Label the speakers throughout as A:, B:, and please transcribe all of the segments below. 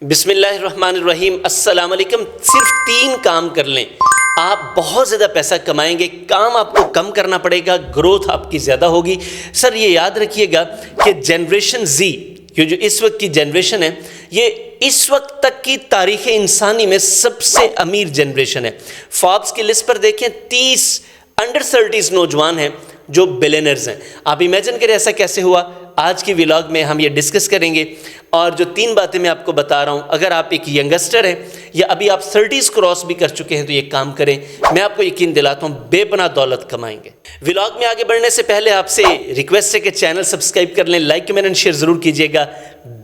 A: بسم اللہ الرحمن الرحیم۔ السلام علیکم۔ صرف 3 کام کر لیں، آپ بہت زیادہ پیسہ کمائیں گے۔ کام آپ کو کم کرنا پڑے گا، گروتھ آپ کی زیادہ ہوگی۔ سر یہ یاد رکھیے گا کہ جنریشن زی، یہ جو اس وقت کی جنریشن ہے، یہ اس وقت تک کی تاریخ انسانی میں سب سے امیر جنریشن ہے۔ فوربس کی لسٹ پر دیکھیں، 30 انڈر 30 نوجوان ہیں جو بلینئرز ہیں۔ آپ امیجن کریں ایسا کیسے ہوا؟ آج کی ولاگ میں ہم یہ ڈسکس کریں گے، اور جو 3 باتیں میں آپ کو بتا رہا ہوں، اگر آپ ایک ینگسٹر ہیں یا ابھی آپ 30 کراس بھی کر چکے ہیں تو یہ کام کریں، میں آپ کو یقین دلاتا ہوں بے پناہ دولت کمائیں گے۔ ولاگ میں آگے بڑھنے سے پہلے آپ سے ریکویسٹ ہے کہ چینل سبسکرائب کر لیں، لائک کمنٹ اینڈ شیئر ضرور کیجیے گا،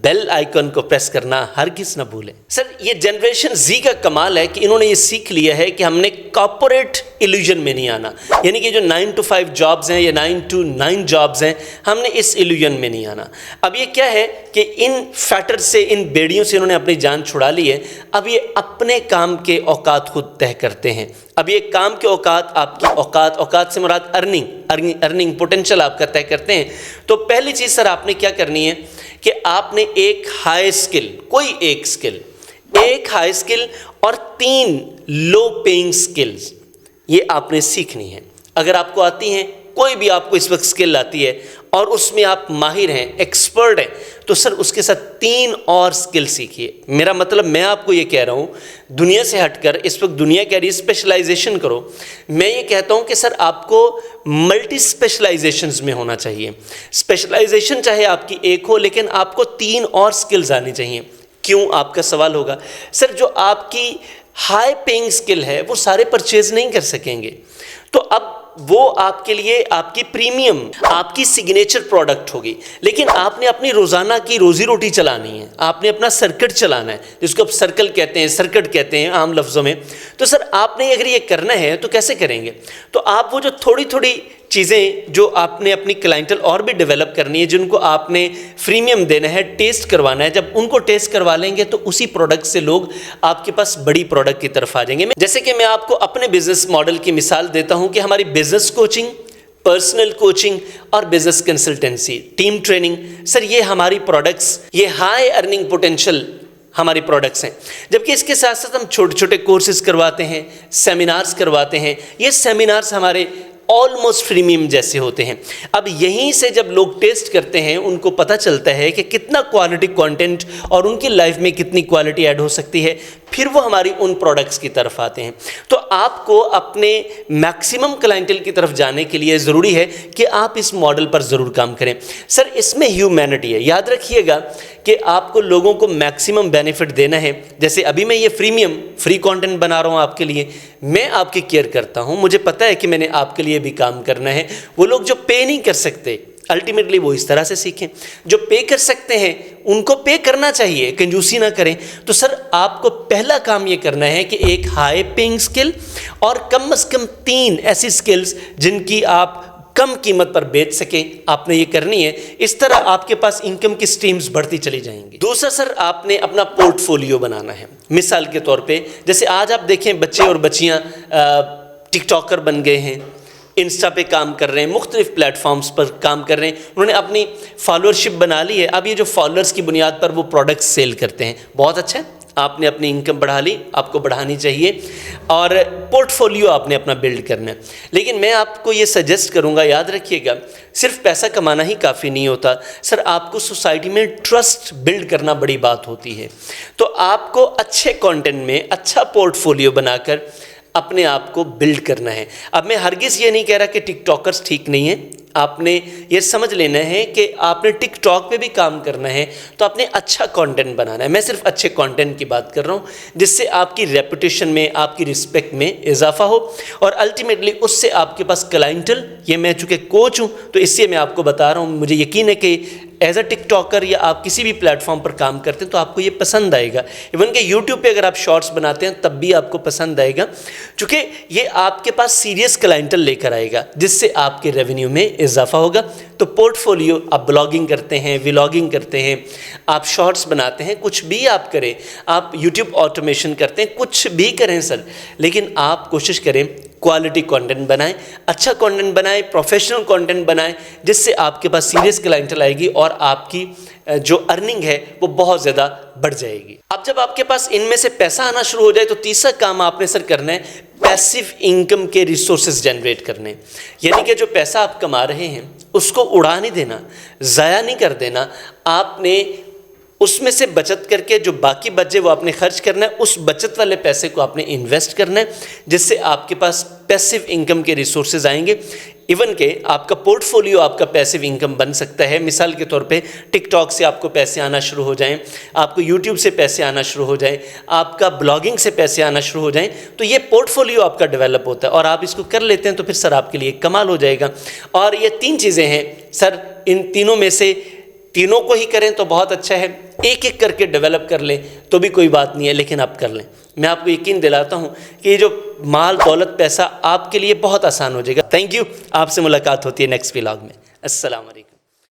A: بیل آئیکن کو پریس کرنا ہرگز نہ بھولیں۔ سر یہ جنریشن زی کا کمال ہے کہ انہوں نے یہ سیکھ لیا ہے کہ ہم نے کارپوریٹ ایلیوژن میں نہیں آنا، یعنی کہ جو 9 to 5 جابز ہیں یا 9 to 9 جابز ہیں، ہم نے اس ایلیوژن میں نہیں آنا۔ اب یہ کیا ہے کہ ان فیٹر سے، ان بیڑیوں سے انہوں نے اپنی جان چھڑا لی ہے۔ اب یہ اپنے کام کے اوقات خود طے کرتے ہیں۔ اب یہ کام کے اوقات، آپ کی اوقات سے مراد ارننگ پوٹینشل آپ کا طے کرتے ہیں۔ تو پہلی چیز سر آپ نے کیا کرنی ہے کہ آپ نے ایک ہائی اسکل، ایک ہائی اسکل اور 3 لو پیئنگ سکلز یہ آپ نے سیکھنی ہے۔ اگر آپ کو آتی ہیں، کوئی بھی آپ کو اس وقت سکل آتی ہے اور اس میں آپ ماہر ہیں، ایکسپرٹ ہیں، تو سر اس کے ساتھ 3 اور سکل سیکھیے۔ میرا مطلب، میں آپ کو یہ کہہ رہا ہوں، دنیا سے ہٹ کر اس وقت دنیا کہہ رہی ہے اسپیشلائزیشن کرو، میں یہ کہتا ہوں کہ سر آپ کو ملٹی اسپیشلائزیشنز میں ہونا چاہیے۔ اسپیشلائزیشن چاہے آپ کی ایک ہو، لیکن آپ کو 3 اور سکلز آنی چاہیے۔ کیوں؟ آپ کا سوال ہوگا سر جو آپ کی ہائی پیئنگ سکل ہے وہ سارے پرچیز نہیں کر سکیں گے، تو اب وہ آپ کے لیے آپ کی پریمیم، آپ کی سگنیچر پروڈکٹ ہوگی، لیکن آپ نے اپنی روزانہ کی روزی روٹی چلانی ہے، آپ نے اپنا سرکٹ چلانا ہے، جس کو آپ سرکل کہتے ہیں، سرکٹ کہتے ہیں عام لفظوں میں۔ تو سر آپ نے اگر یہ کرنا ہے تو کیسے کریں گے؟ تو آپ وہ جو تھوڑی چیزیں جو آپ نے اپنی کلائنٹل اور بھی ڈیولپ کرنی ہے، جن کو آپ نے فریمیم دینا ہے، ٹیسٹ کروانا ہے، جب ان کو ٹیسٹ کروا لیں گے تو اسی پروڈکٹ سے لوگ آپ کے پاس بڑی پروڈکٹ کی طرف آ جائیں گے۔ جیسے کہ میں آپ کو اپنے بزنس ماڈل کی مثال دیتا ہوں کہ ہماری بزنس کوچنگ، پرسنل کوچنگ اور بزنس کنسلٹنسی، ٹیم ٹریننگ، سر یہ ہماری پروڈکٹس، یہ ہائی ارننگ پوٹینشل ہماری پروڈکٹس ہیں۔ جبکہ اس کے ساتھ ساتھ ہم چھوٹے چھوٹے کورسز کرواتے ہیں، سیمینارز کرواتے ہیں۔ یہ سیمینارز ہمارے آلموسٹ فریمیم جیسے ہوتے ہیں۔ اب یہیں سے جب لوگ ٹیسٹ کرتے ہیں، ان کو پتہ چلتا ہے کہ کتنا کوالٹی کانٹینٹ اور ان کی لائف میں کتنی کوالٹی ایڈ ہو سکتی ہے، پھر وہ ہماری ان پروڈکٹس کی طرف آتے ہیں۔ تو آپ کو اپنے میکسیمم کلائنٹل کی طرف جانے کے لیے ضروری ہے کہ آپ اس ماڈل پر ضرور کام کریں۔ سر اس میں ہیومینٹی ہے، یاد رکھیے گا کہ آپ کو لوگوں کو میکسیمم بینیفٹ دینا ہے۔ جیسے ابھی میں یہ فری کانٹینٹ بنا رہا ہوں آپ کے لیے، میں آپ کی کیئر کرتا ہوں، مجھے پتہ ہے کہ میں نے آپ کے لیے بھی کام کرنا ہے۔ وہ لوگ جو پے نہیں کر سکتے، الٹیمیٹلی وہ اس طرح سے سیکھیں۔ جو پے کر سکتے ہیں ان کو پے کرنا چاہیے، کنجوسی نہ کریں۔ تو سر آپ کو پہلا کام یہ کرنا ہے کہ ایک ہائی پیئنگ سکل اور کم از کم 3 ایسی سکلز جن کی آپ کم قیمت پر بیچ سکیں، آپ نے یہ کرنی ہے۔ اس طرح آپ کے پاس انکم کی سٹریمز بڑھتی چلی جائیں گی۔ دوسرا سر آپ نے اپنا پورٹ فولیو بنانا ہے۔ مثال کے طور پہ جیسے آج آپ دیکھیں بچے اور بچیاں ٹک ٹاکر بن گئے ہیں، انسٹا پہ کام کر رہے ہیں، مختلف پلیٹ فارمز پر کام کر رہے ہیں، انہوں نے اپنی فالوورشپ بنا لی ہے۔ اب یہ جو فالوورز کی بنیاد پر وہ پروڈکٹس سیل کرتے ہیں، بہت اچھا ہے، آپ نے اپنی انکم بڑھا لی، آپ کو بڑھانی چاہیے، اور پورٹ فولیو آپ نے اپنا بلڈ کرنا ہے۔ لیکن میں آپ کو یہ سجیسٹ کروں گا، یاد رکھیے گا صرف پیسہ کمانا ہی کافی نہیں ہوتا سر، آپ کو سوسائٹی میں ٹرسٹ بلڈ کرنا بڑی بات ہوتی ہے۔ تو آپ کو اچھے کانٹینٹ میں اچھا پورٹ فولیو بنا کر اپنے آپ کو بلڈ کرنا ہے۔ اب میں ہرگز یہ نہیں کہہ رہا کہ ٹک ٹاکرز ٹھیک نہیں ہیں، آپ نے یہ سمجھ لینا ہے کہ آپ نے ٹک ٹاک پہ بھی کام کرنا ہے تو آپ نے اچھا کانٹینٹ بنانا ہے۔ میں صرف اچھے کانٹینٹ کی بات کر رہا ہوں جس سے آپ کی ریپوٹیشن میں، آپ کی رسپیکٹ میں اضافہ ہو، اور الٹیمیٹلی اس سے آپ کے پاس کلائنٹل، یہ میں چونکہ کوچ ہوں تو اس سے میں آپ کو بتا رہا ہوں، مجھے یقین ہے کہ ایز اے ٹک ٹاکر یا آپ کسی بھی پلیٹ فارم پر کام کرتے ہیں تو آپ کو یہ پسند آئے گا۔ ایون کہ یوٹیوب پہ اگر آپ شارٹس بناتے ہیں تب بھی آپ کو پسند آئے گا، چونکہ یہ آپ کے پاس سیریس کلائنٹل لے کر آئے گا جس سے آپ کے ریونیو میں اضافہ ہوگا۔ تو پورٹفولیو آپ بلاگنگ کرتے ہیں، ولاگنگ کرتے ہیں، آپ شارٹس بناتے ہیں، کچھ بھی آپ کریں، آپ یوٹیوب آٹومیشن کرتے ہیں، کچھ بھی کریں سر، لیکن آپ کوشش کریں کوالٹی کانٹینٹ بنائیں، اچھا کانٹینٹ بنائیں، پروفیشنل کانٹینٹ بنائیں، جس سے آپ کے پاس سیریس کلائنٹل آئے گی اور آپ کی جو ارننگ ہے وہ بہت زیادہ بڑھ جائے گی۔ اب جب آپ کے پاس ان میں سے پیسہ آنا شروع ہو جائے تو تیسرا کام آپ نے سر کرنا ہے پیسو انکم کے ریسورسز جنریٹ کرنے، یعنی کہ جو پیسہ آپ کما رہے ہیں اس کو اڑا نہیں دینا، ضائع نہیں کر دینا، آپ نے اس میں سے بچت کر کے جو باقی بچے وہ آپ نے خرچ کرنا ہے، اس بچت والے پیسے کو آپ نے انویسٹ کرنا ہے، جس سے آپ کے پاس پیسو انکم کے ریسورسز آئیں گے، ایون کہ آپ کا پورٹ فولیو آپ کا پیسو انکم بن سکتا ہے۔ مثال کے طور پہ ٹک ٹاک سے آپ کو پیسے آنا شروع ہو جائیں، آپ کو یوٹیوب سے پیسے آنا شروع ہو جائیں، آپ کا بلاگنگ سے پیسے آنا شروع ہو جائیں، تو یہ پورٹ فولیو آپ کا ڈیولپ ہوتا ہے اور آپ اس کو کر لیتے ہیں تو پھر سر آپ کے لیے کمال ہو جائے گا۔ اور یہ 3 چیزیں ہیں سر، ان تینوں میں سے تینوں کو ہی کریں تو بہت اچھا ہے، ایک ایک کر کے ڈیولپ کر لیں تو بھی کوئی بات نہیں ہے، لیکن آپ کر لیں۔ میں آپ کو یقین دلاتا ہوں کہ یہ جو مال دولت پیسہ آپ کے لیے بہت آسان ہو جائے گا۔ تھینک یو، آپ سے ملاقات ہوتی ہے نیکسٹ ولاگ میں۔ السلام علیکم۔